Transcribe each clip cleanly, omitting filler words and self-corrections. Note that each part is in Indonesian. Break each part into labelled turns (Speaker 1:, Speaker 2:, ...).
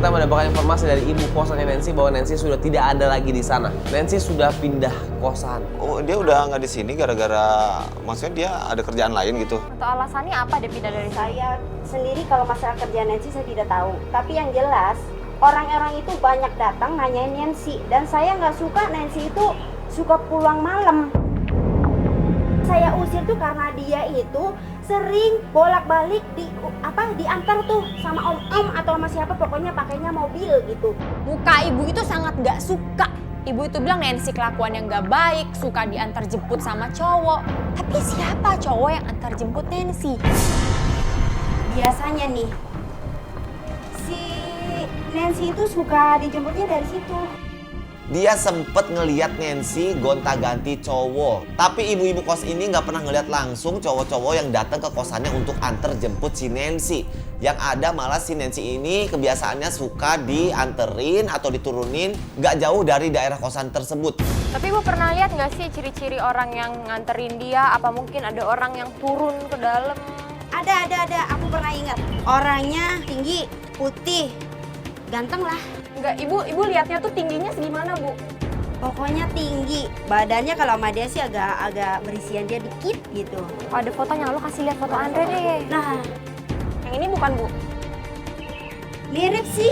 Speaker 1: kita mendapatkan informasi dari ibu kosannya Nancy bahwa Nancy sudah tidak ada lagi di sana. Nancy sudah pindah kosan.
Speaker 2: Oh, dia udah nggak di sini gara-gara maksudnya dia ada kerjaan lain gitu.
Speaker 3: Untuk alasannya apa dia pindah dari saya?
Speaker 4: Saya sendiri kalau masalah kerjaan Nancy saya tidak tahu. Tapi yang jelas orang-orang itu banyak datang nanyain Nancy. Dan saya nggak suka Nancy itu suka pulang malam. Saya usir tuh karena dia itu sering bolak-balik diantar tuh sama om-om atau sama siapa, pokoknya pakainya mobil gitu.
Speaker 3: Muka ibu itu sangat gak suka. Ibu itu bilang Nancy kelakuan yang gak baik, suka diantar jemput sama cowok. Tapi siapa cowok yang antar jemput Nancy?
Speaker 4: Biasanya nih, si Nancy itu suka dijemputnya dari situ.
Speaker 2: Dia sempet ngeliat Nancy gonta-ganti cowok. Tapi ibu-ibu kos ini nggak pernah ngeliat langsung cowok-cowok yang datang ke kosannya untuk antar jemput si Nancy. Yang ada malah si Nancy ini kebiasaannya suka dianterin atau diturunin nggak jauh dari daerah kosan tersebut.
Speaker 3: Tapi ibu pernah lihat nggak sih ciri-ciri orang yang nganterin dia? Apa mungkin ada orang yang turun ke dalam?
Speaker 4: Ada. Aku pernah ingat. Orangnya tinggi, putih, ganteng lah.
Speaker 3: Enggak, ibu lihatnya tuh tingginya segimana, Bu?
Speaker 4: Pokoknya tinggi. Badannya kalau sama dia sih agak berisian dia dikit gitu.
Speaker 3: Oh, ada fotonya, lo kasih lihat foto Andre deh.
Speaker 4: Nah,
Speaker 3: Yang ini bukan, Bu?
Speaker 4: mirip sih.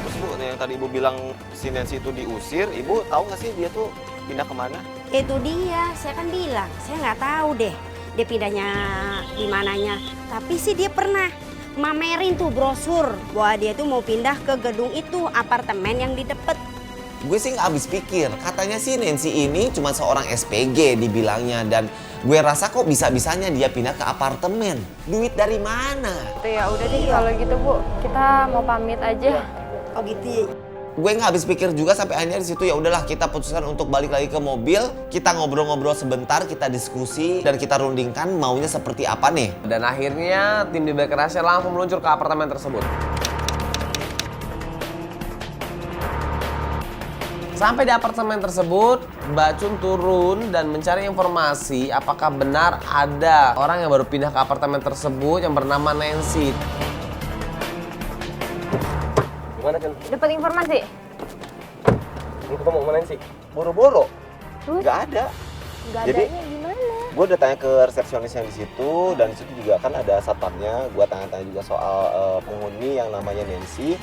Speaker 2: Terus Bu, yang tadi Ibu bilang si Nancy itu diusir, Ibu tahu nggak sih dia tuh pindah kemana?
Speaker 4: Itu dia, saya kan bilang, saya nggak tahu deh dia pindahnya di mananya. Tapi sih dia pernah mamerin tuh brosur bahwa dia tuh mau pindah ke gedung itu, apartemen yang di deket.
Speaker 2: Gue sih nggak habis pikir, katanya sih Nancy ini cuma seorang SPG dibilangnya. Dan gue rasa kok bisa-bisanya dia pindah ke apartemen. Duit dari mana?
Speaker 3: Tuh ya udah deh kalau gitu, Bu. Kita mau pamit aja.
Speaker 4: Oh gitu.
Speaker 2: Gue nggak habis pikir juga sampai akhirnya di situ ya udahlah kita putuskan untuk balik lagi ke mobil, kita ngobrol-ngobrol sebentar, kita diskusi dan kita rundingkan maunya seperti apa nih.
Speaker 1: Dan akhirnya tim di balik rahasia langsung meluncur ke apartemen tersebut. Sampai di apartemen tersebut, Mbak Chun turun dan mencari informasi apakah benar ada orang yang baru pindah ke apartemen tersebut yang bernama Nancy. Gimana kan?
Speaker 3: Dapat informasi?
Speaker 1: Mau ketemu sama Nancy?
Speaker 2: Boro-boro?
Speaker 3: Terus?
Speaker 2: Nggak ada.
Speaker 3: Nggak
Speaker 2: Jadi,
Speaker 3: adanya gimana?
Speaker 2: gue udah tanya ke resepsionis yang di situ dan di situ juga kan ada satpamnya. Gue tanya-tanya juga soal penghuni yang namanya Nancy.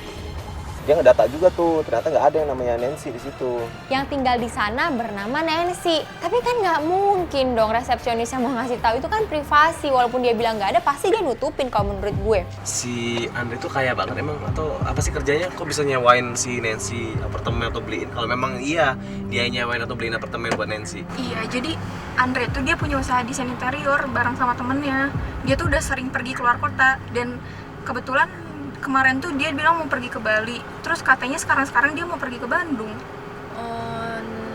Speaker 2: Dia ngedata juga tuh, ternyata nggak ada yang namanya Nancy di situ.
Speaker 3: Yang tinggal di sana bernama Nancy. Tapi kan nggak mungkin dong resepsionis yang mau ngasih tahu itu kan privasi. Walaupun dia bilang nggak ada, pasti dia nutupin kalau menurut gue.
Speaker 5: Si Andre tuh kaya banget emang atau apa sih kerjanya? Kok bisa nyewain si Nancy apartemen atau beliin? Kalau memang iya dia nyewain atau beliin apartemen buat Nancy.
Speaker 6: Iya, jadi Andre tuh dia punya usaha desain interior bareng sama temennya. Dia tuh udah sering pergi keluar kota dan kebetulan kemarin tuh dia bilang mau pergi ke Bali. Terus katanya sekarang dia mau pergi ke Bandung.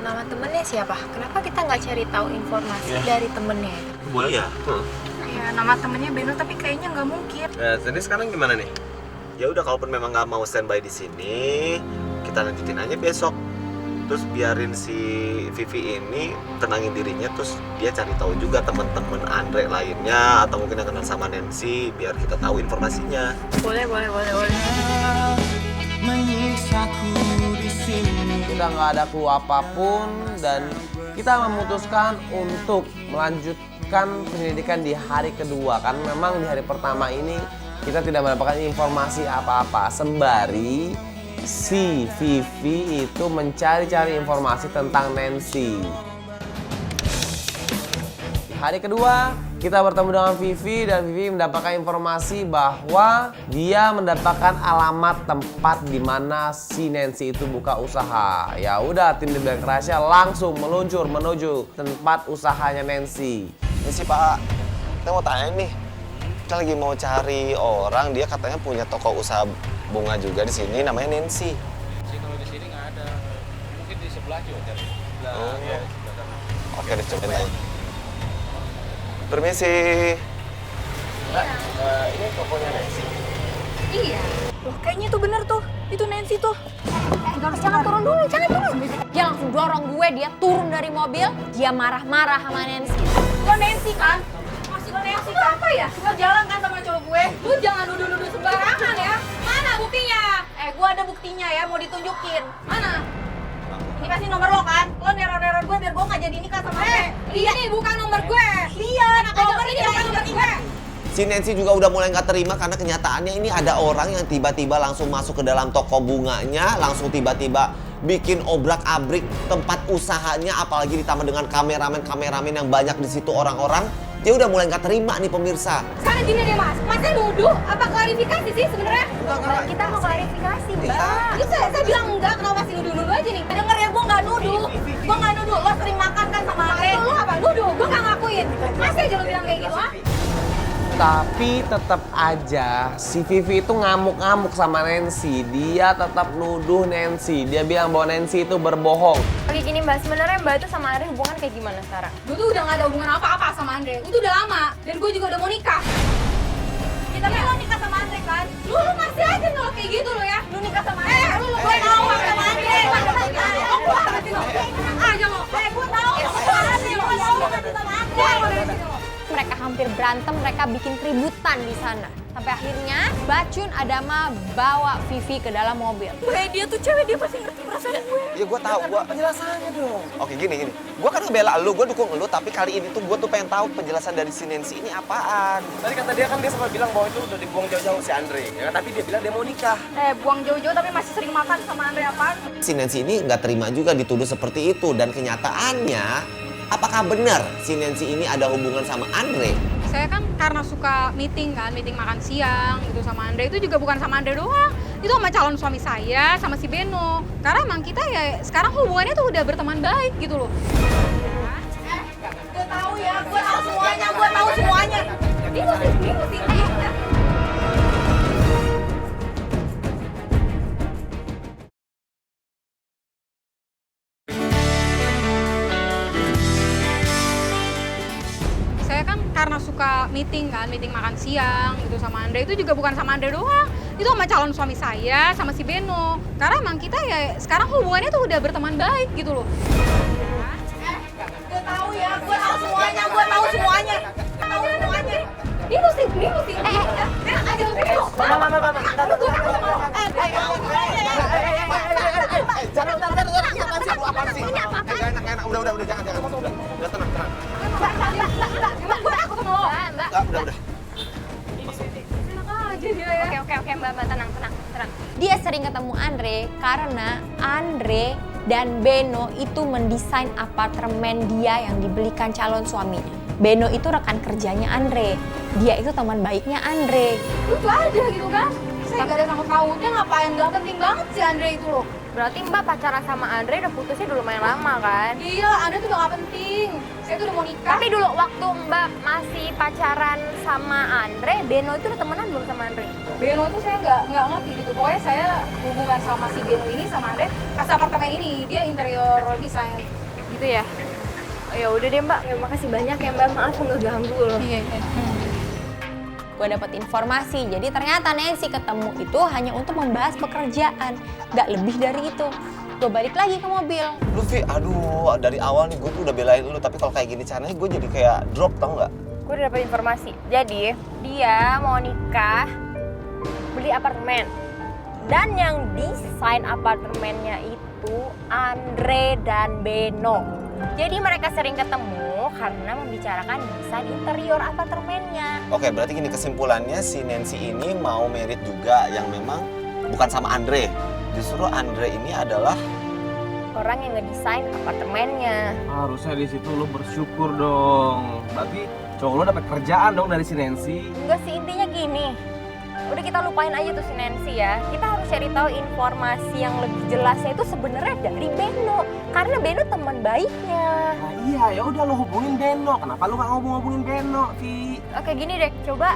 Speaker 3: Nama temennya siapa? Kenapa kita nggak cari tahu informasi dari temennya?
Speaker 5: Boleh ya?
Speaker 6: Ya, nama temennya Beno tapi kayaknya nggak mungkin.
Speaker 5: Jadi sekarang gimana nih?
Speaker 2: Ya udah kalaupun memang nggak mau standby di sini, kita lanjutin aja besok. Terus biarin si Vivi ini tenangin dirinya, terus dia cari tahu juga teman-teman Andre lainnya atau mungkin yang kenal sama Nancy biar kita tahu informasinya.
Speaker 3: Boleh.
Speaker 1: Kita nggak ada clue apapun dan kita memutuskan untuk melanjutkan penyelidikan di hari kedua. Karena memang di hari pertama ini kita tidak mendapatkan informasi apa-apa. Sembari si Vivi itu mencari-cari informasi tentang Nancy. Di hari kedua, kita bertemu dengan Vivi dan Vivi mendapatkan informasi bahwa dia mendapatkan alamat tempat di mana si Nancy itu buka usaha. Ya udah, tim di balik rahasia langsung meluncur menuju tempat usahanya Nancy.
Speaker 2: Ini sih Pak, kita mau tanya nih. Kita lagi mau cari orang, dia katanya punya toko usaha bunga juga di sini, namanya Nancy.
Speaker 7: Kalau di sini nggak ada, mungkin di sebelah juga.
Speaker 2: Oh, iya. Oke, dicobain aja. Permisi. Mbak, ini tokonya Nancy.
Speaker 6: Iya. Loh, kayaknya itu bener tuh. Itu Nancy tuh.
Speaker 3: Jangan turun dulu, jangan turun. Dia langsung dorong gue, dia turun dari mobil, dia marah-marah sama Nancy.
Speaker 6: Lo Nancy kan? Masih lo Nancy kan? Apa ya? Lo jalan kan sama cowok gue? Lo jangan nuduh-nuduh sembarangan ya. buktinya? Gue ada buktinya ya, mau ditunjukin. Mana? Ini kasih nomor lo kan? Lo neror-neror gue biar gue gak jadi nikah sama ini bukan nomor gue. Lihat, nomor ini bukan nomor gue.
Speaker 2: Si Nancy juga udah mulai nggak terima karena kenyataannya ini ada orang yang tiba-tiba langsung masuk ke dalam toko bunganya, langsung tiba-tiba bikin obrak-abrik tempat usahanya, apalagi ditambah dengan kameramen yang banyak di situ orang-orang. Dia udah mulai nggak terima nih pemirsa.
Speaker 6: Sekarang gini deh mas, masnya nuduh apa klarifikasi sih sebenarnya?
Speaker 3: Kita mau klarifikasi, Mbak.
Speaker 6: Itu saya bilang enggak, kenapa masih nuduh-nuduh aja nih? Denger ya, gue nggak nuduh. Gue nggak nuduh, lo sering makan kan sama Andre. Lo apa? Nuduh, gue nggak ngakuin. Masa aja lo bilang kayak gitu, ah?
Speaker 1: Tapi tetap aja si Vivi itu ngamuk-ngamuk sama Nancy. Dia tetap nuduh Nancy. Dia bilang bahwa Nancy itu berbohong.
Speaker 3: Oke gini Mbak, sebenarnya Mbak itu sama Andre hubungan kayak gimana sekarang?
Speaker 6: Gue tuh udah gak ada hubungan apa-apa sama Andre. Itu udah lama. Dan gue juga udah mau nikah. Kita lo nikah sama Andre kan? Lu masih aja kalau kayak gitu lo ya. Lu nikah sama Andre. Lu gue tahu sama Andre. Lo keluar dari sini. Aja lo. Gue tahu. Gue tahu sama Andre.
Speaker 3: Mereka hampir berantem, mereka bikin keributan di sana. Sampai akhirnya Bachun Adama bawa Vivi ke dalam mobil.
Speaker 6: Dia tuh cewek, dia pasti ngerti perasaan gue.
Speaker 2: Ya gue tahu, gue penjelasannya dong. Oke gini. Gue kan ngebela lu, gue dukung lu, tapi kali ini tuh gue tuh pengen tahu penjelasan dari si Nancy ini apaan.
Speaker 5: Tadi kata dia kan dia sempat bilang bahwa itu udah dibuang jauh-jauh si Andre, ya, tapi dia bilang dia mau nikah.
Speaker 6: Buang jauh-jauh tapi masih sering makan sama Andre apaan?
Speaker 2: Si Nancy ini nggak terima juga dituduh seperti itu, dan kenyataannya apakah benar si Nancy ini ada hubungan sama Andre?
Speaker 8: Saya kan karena suka meeting makan siang gitu sama Andre, itu juga bukan sama Andre doang. Itu sama calon suami saya, sama si Beno. Karena emang kita ya sekarang hubungannya tuh udah berteman baik gitu loh.
Speaker 6: Gue tahu ya, gue tahu semuanya. Ini mesti.
Speaker 8: Saya kan karena suka meeting makan siang gitu sama Andre, itu juga bukan sama Andre doang. Itu sama calon suami saya, sama si Beno. Karena emang kita ya sekarang hubungannya tuh udah berteman baik gitu loh.
Speaker 6: Gue tahu ya, gue tahu semuanya. Ini mesti. Enak aja lu.
Speaker 2: Udah, jangan. Udah, tenang.
Speaker 6: Emang gue takut sama lo.
Speaker 2: Udah.
Speaker 3: Oke Mbak, tenang. Dia sering ketemu Andre karena Andre dan Beno itu mendesain apartemen dia yang dibelikan calon suaminya. Beno itu rekan kerjanya Andre. Dia itu teman baiknya Andre.
Speaker 6: Lucu aja gitu kan. Saya gak ada sangkut pautnya, ngapain, gak penting banget si Andre itu loh.
Speaker 3: Berarti Mbak pacaran sama Andre udah putusnya dulu lumayan lama kan?
Speaker 6: Iya, Andre tuh gak penting. Saya tuh udah mau nikah.
Speaker 3: Tapi dulu waktu Mbak masih pacaran sama Andre, Beno itu udah temenan belum sama Andre?
Speaker 6: Beno tuh saya nggak ngerti gitu. Pokoknya saya hubungan sama si Beno ini sama Andre pas apartemen ini, dia interior design.
Speaker 3: Gitu ya? Oh, ya udah deh Mbak, ya, makasih banyak ya Mbak, maaf ngeganggu loh.
Speaker 6: Iya.
Speaker 3: Gue dapet informasi, jadi ternyata Nancy ketemu itu hanya untuk membahas pekerjaan, gak lebih dari itu. Gue balik lagi ke mobil.
Speaker 2: Luffy, aduh, dari awal nih gue tuh udah belain lu, tapi kalau kayak gini caranya gue jadi kayak drop, tau nggak?
Speaker 3: Gue udah dapet informasi, jadi dia mau nikah, beli apartemen. Dan yang desain apartemennya itu Andre dan Beno. Jadi mereka sering ketemu karena membicarakan desain interior apartemennya.
Speaker 2: Oke, berarti gini kesimpulannya si Nancy ini mau merit juga yang memang bukan sama Andre. Justru Andre ini adalah
Speaker 3: orang yang ngedesain apartemennya.
Speaker 5: Harusnya di situ lo bersyukur dong. Berarti cowok lo dapet kerjaan dong dari si Nancy.
Speaker 3: Enggak sih, intinya gini. Udah kita lupain aja tuh si Nancy ya. Kita harus cari tahu informasi yang lebih jelasnya itu sebenarnya dari Beno. Karena Beno teman baiknya.
Speaker 5: Nah iya, ya udah lo hubungin Beno. Kenapa lo nggak ngomongin Beno, Vi?
Speaker 3: Oke gini deh, coba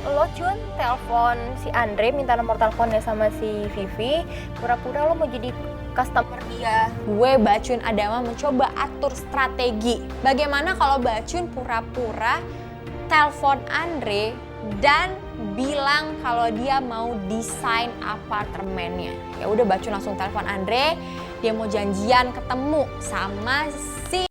Speaker 3: lo Cun telepon si Andre, minta nomor teleponnya sama si Vivi. Pura-pura lo mau jadi customer dia. Gue Bachun Adama mencoba atur strategi. Bagaimana kalau Bachun pura-pura telepon Andre dan bilang kalau dia mau desain apartemennya. Ya udah Bachun langsung telepon Andre, dia mau janjian ketemu sama si